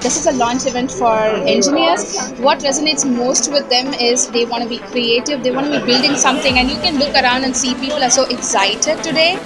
this is a launch event for engineers. What resonates most with them is they want to be creative, they want to be building something, and you can look around and see people are so excited today.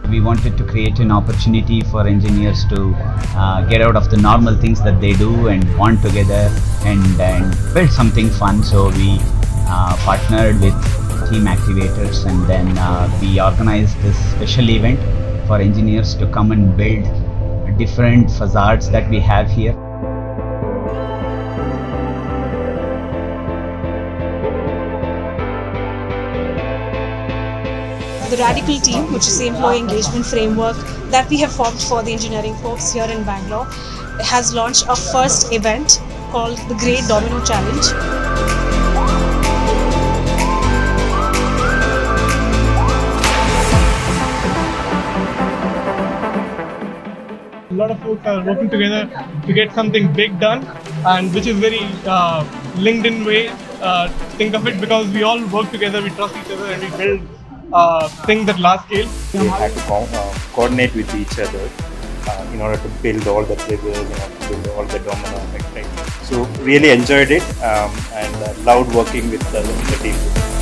We wanted to create an opportunity for engineers to get out of the normal things that they do and bond together and build something fun. So we partnered with team activators, and then we organized this special event for engineers to come and build different facades that we have here. The Radical team, which is the employee engagement framework that we have formed for the engineering folks here in Bangalore, has launched a first event called the Great Domino Challenge. A lot of folks are working together to get something big done, and which is very LinkedIn way. Think of it, because we all work together, we trust each other, and we build things at large scale. We had to coordinate with each other in order to build all the triggers, to build all the domino effect. Right? So really enjoyed it and loved working with the team.